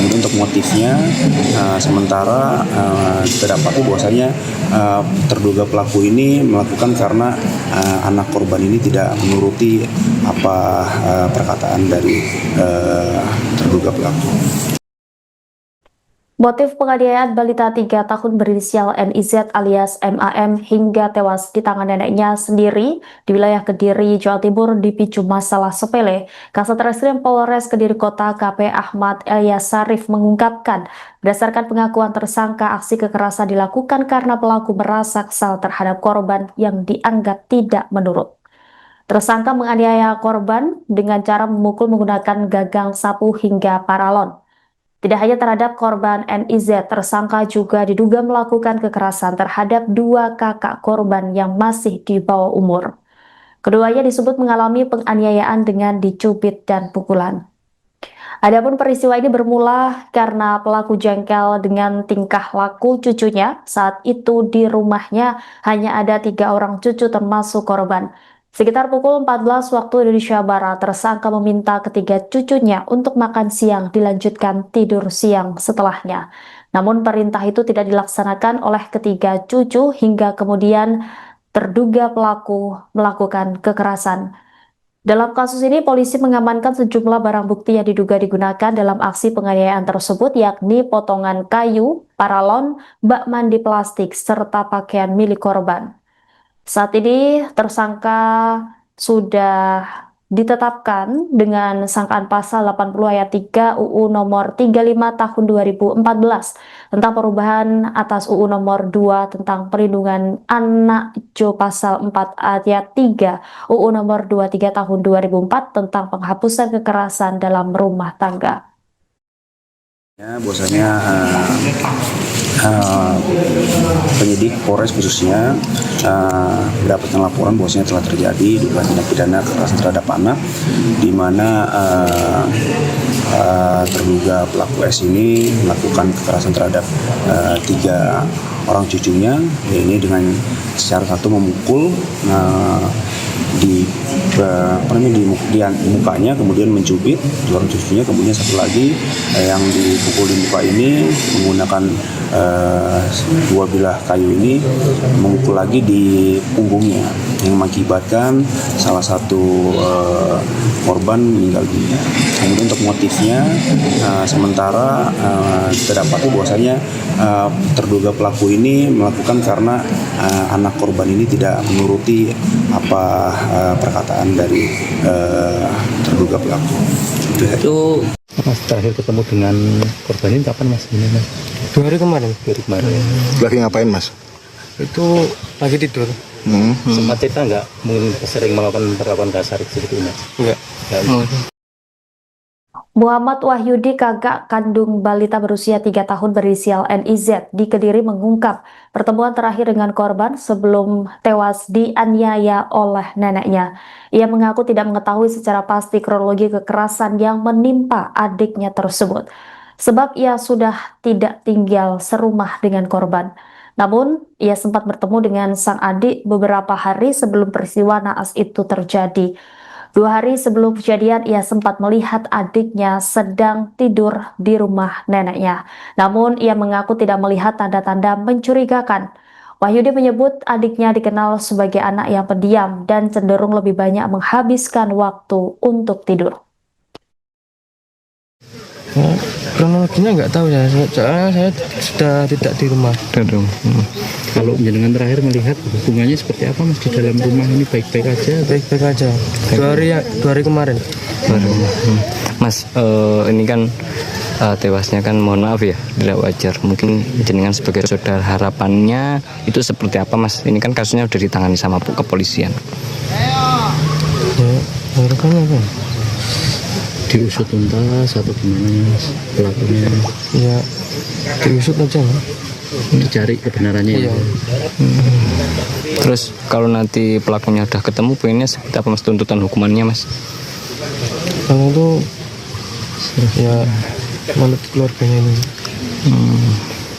Kemudian untuk motifnya sementara terdapati bahwasanya terduga pelaku ini melakukan karena anak korban ini tidak menuruti apa perkataan dari terduga pelaku. Motif penganiayaan balita 3 tahun berinisial NIZ alias MAM hingga tewas di tangan neneknya sendiri di wilayah Kediri, Jawa Timur dipicu masalah sepele. Kasat Polres Kediri Kota KP Ahmad Elyas Sarif mengungkapkan, berdasarkan pengakuan tersangka, aksi kekerasan dilakukan karena pelaku merasa kesal terhadap korban yang dianggap tidak menurut. Tersangka menganiaya korban dengan cara memukul menggunakan gagang sapu hingga paralon. Tidak hanya terhadap korban NIZ, tersangka juga diduga melakukan kekerasan terhadap 2 kakak korban yang masih di bawah umur. Keduanya disebut mengalami penganiayaan dengan dicubit dan pukulan. Adapun peristiwa ini bermula karena pelaku jengkel dengan tingkah laku cucunya. Saat itu di rumahnya hanya ada 3 orang cucu termasuk korban. Sekitar pukul 14 waktu Indonesia Barat, tersangka meminta ketiga cucunya untuk makan siang dilanjutkan tidur siang setelahnya. Namun perintah itu tidak dilaksanakan oleh ketiga cucu hingga kemudian terduga pelaku melakukan kekerasan. Dalam kasus ini, polisi mengamankan sejumlah barang bukti yang diduga digunakan dalam aksi penganiayaan tersebut, yakni potongan kayu, paralon, bak mandi plastik, serta pakaian milik korban. Saat ini tersangka sudah ditetapkan dengan sangkaan pasal 80 ayat 3 UU nomor 35 tahun 2014 tentang perubahan atas UU nomor 2 tentang perlindungan anak Jo pasal 4 ayat 3 UU nomor 23 tahun 2004 tentang penghapusan kekerasan dalam rumah tangga. Bahwasanya penyidik Polres khususnya mendapatkan laporan bahwasanya telah terjadi dugaan tindak pidana kekerasan terhadap anak, di mana terduga pelaku S ini melakukan kekerasan terhadap 3 orang cucunya, ini dengan secara satu memukul di mukanya, kemudian mencubit 2 orang cucunya, kemudian satu lagi yang dipukul di muka ini menggunakan 2 bilah kayu ini memukul lagi di punggungnya yang mengakibatkan salah satu korban meninggal dunia. Kemudian untuk motifnya sementara terdapati bahwasanya terduga pelaku ini melakukan karena anak korban ini tidak menuruti apa perkataan dari terduga pelaku. Itu Mas terakhir ketemu dengan korban ini kapan Mas? Ini Mas? 2 hari kemarin. Lagi ngapain Mas? Itu lagi tidur. Sempat cerita nggak mungkin sering melakukan perlakuan kasar seperti ini? Enggak. Muhammad Wahyudi, kakak kandung balita berusia 3 tahun berinisial NIZ di Kediri, mengungkap pertemuan terakhir dengan korban sebelum tewas dianiaya oleh neneknya. Ia mengaku tidak mengetahui secara pasti kronologi kekerasan yang menimpa adiknya tersebut, sebab ia sudah tidak tinggal serumah dengan korban. Namun, ia sempat bertemu dengan sang adik beberapa hari sebelum peristiwa naas itu terjadi. 2 hari sebelum kejadian, ia sempat melihat adiknya sedang tidur di rumah neneknya. Namun, ia mengaku tidak melihat tanda-tanda mencurigakan. Wahyudi menyebut adiknya dikenal sebagai anak yang pendiam dan cenderung lebih banyak menghabiskan waktu untuk tidur. Kronologinya nggak tahu ya, soalnya saya sudah tidak di rumah. Kalau jenengan terakhir melihat hubungannya seperti apa Mas di dalam rumah ini, baik-baik aja? Baik-baik aja. 2 hari kemarin. Mas, ini kan tewasnya kan, mohon maaf ya, tidak wajar. Mungkin jenengan sebagai saudara, harapannya itu seperti apa Mas? Ini kan kasusnya sudah ditangani sama kepolisian. Ya, harapannya apa? Diusut tuntas atau gimana Mas pelakunya? Ya, diusut aja. Dicari kebenarannya. Iya. Terus kalau nanti pelakunya udah ketemu, pengennya seperti apa Mas tuntutan hukumannya Mas? Kalau itu ya menurut keluarganya ini.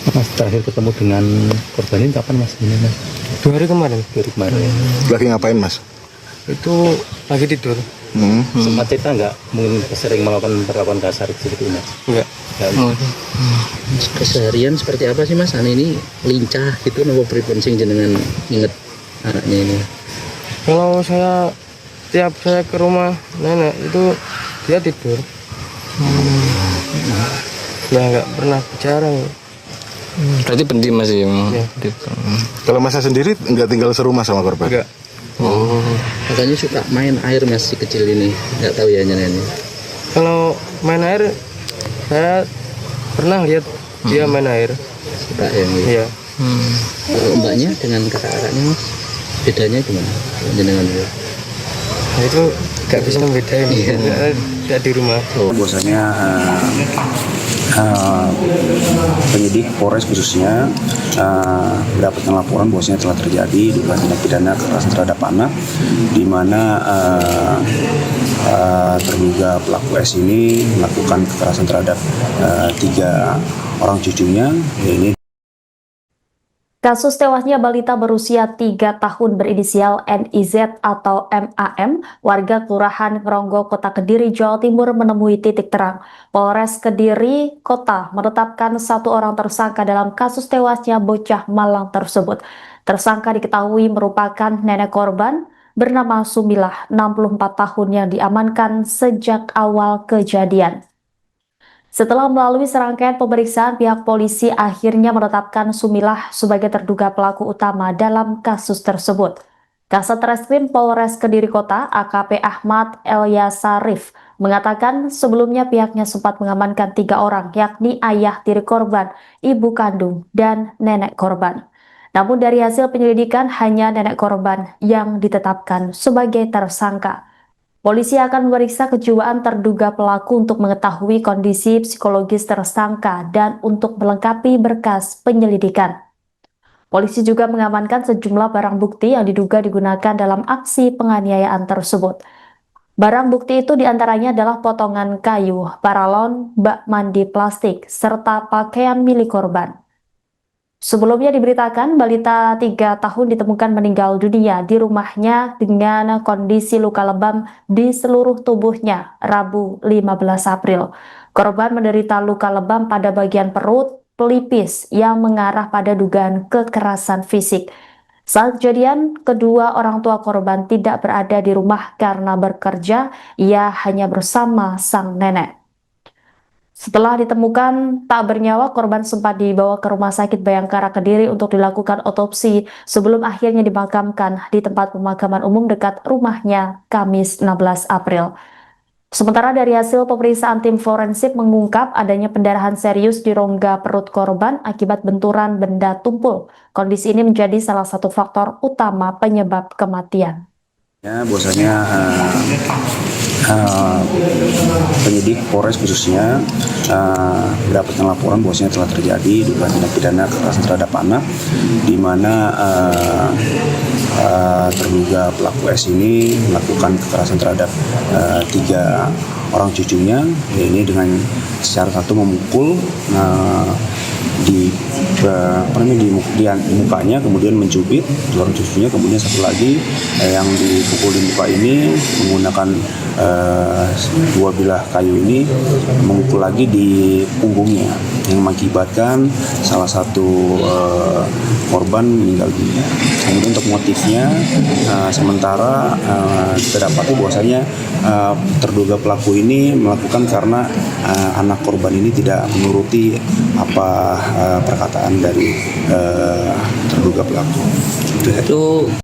Mas terakhir ketemu dengan korban ini kapan Mas? Ini Mas? 2 hari kemarin. Lagi ngapain Mas? Itu lagi tidur. Sempat cerita nggak mungkin sering melakukan perlakuan kasar seperti ini? Enggak. Keseharian seperti apa sih Mas? Ini lincah gitu nopo pripun sing jenengan inget anaknya ini? Kalau tiap saya ke rumah nenek itu dia tidur. Ya nggak pernah bicara. Berarti pendiam masih emang. Iya. Kalau Masnya sendiri nggak tinggal serumah sama korban? Enggak. Katanya suka main air Mas si kecil ini. Nggak tahu ya nyanyi ini. Kalau main air, saya pernah lihat dia main air. Suka ya. Iya. Kalau mbaknya dengan kakak-kakaknya Mas, bedanya gimana? Jenengan dulu. Nah, itu nggak bisa membedain. Tidak di rumah. Bahwasanya penyidik Polres khususnya mendapatkan laporan bahwasanya telah terjadi dugaan tindak pidana kekerasan terhadap anak, di mana terduga pelaku S ini melakukan kekerasan terhadap 3 orang cucunya. Ini Kasus tewasnya balita berusia 3 tahun berinisial NIZ atau MAM, warga Kelurahan Ngeronggo, Kota Kediri, Jawa Timur menemui titik terang. Polres Kediri Kota menetapkan 1 orang tersangka dalam kasus tewasnya bocah Malang tersebut. Tersangka diketahui merupakan nenek korban bernama Sumilah, 64 tahun yang diamankan sejak awal kejadian. Setelah melalui serangkaian pemeriksaan, pihak polisi akhirnya menetapkan Sumilah sebagai terduga pelaku utama dalam kasus tersebut. Kasat Reskrim Polres Kediri Kota, AKP Ahmad Elyasarif, mengatakan sebelumnya pihaknya sempat mengamankan 3 orang, yakni ayah tiri korban, ibu kandung, dan nenek korban. Namun dari hasil penyelidikan hanya nenek korban yang ditetapkan sebagai tersangka. Polisi akan memeriksa kejiwaan terduga pelaku untuk mengetahui kondisi psikologis tersangka dan untuk melengkapi berkas penyelidikan. Polisi juga mengamankan sejumlah barang bukti yang diduga digunakan dalam aksi penganiayaan tersebut. Barang bukti itu diantaranya adalah potongan kayu, paralon, bak mandi plastik, serta pakaian milik korban. Sebelumnya diberitakan balita 3 tahun ditemukan meninggal dunia di rumahnya dengan kondisi luka lebam di seluruh tubuhnya Rabu 15 April. Korban menderita luka lebam pada bagian perut, pelipis yang mengarah pada dugaan kekerasan fisik. Saat kejadian, kedua orang tua korban tidak berada di rumah karena bekerja, ia hanya bersama sang nenek. Setelah ditemukan tak bernyawa, korban sempat dibawa ke Rumah Sakit Bayangkara Kediri untuk dilakukan otopsi sebelum akhirnya dimakamkan di tempat pemakaman umum dekat rumahnya Kamis 16 April. Sementara dari hasil pemeriksaan tim forensik mengungkap adanya pendarahan serius di rongga perut korban akibat benturan benda tumpul. Kondisi ini menjadi salah satu faktor utama penyebab kematian. Bahwasanya penyidik Polres khususnya mendapatkan laporan bahwasanya telah terjadi dugaan tindak pidana kekerasan terhadap anak, di mana terduga pelaku S ini melakukan kekerasan terhadap 3 orang cucunya. Ini dengan secara satu memukul di mukanya, kemudian mencubit 2 orang cucunya, kemudian satu lagi yang dipukul di muka ini menggunakan 2 bilah kayu ini memukul lagi di punggungnya yang mengakibatkan salah satu korban meninggal dunia. Kemudian untuk motifnya sementara terdapati bahwasanya terduga pelaku ini melakukan karena anak korban ini tidak menuruti apa perkataan dari terduga pelaku. Itu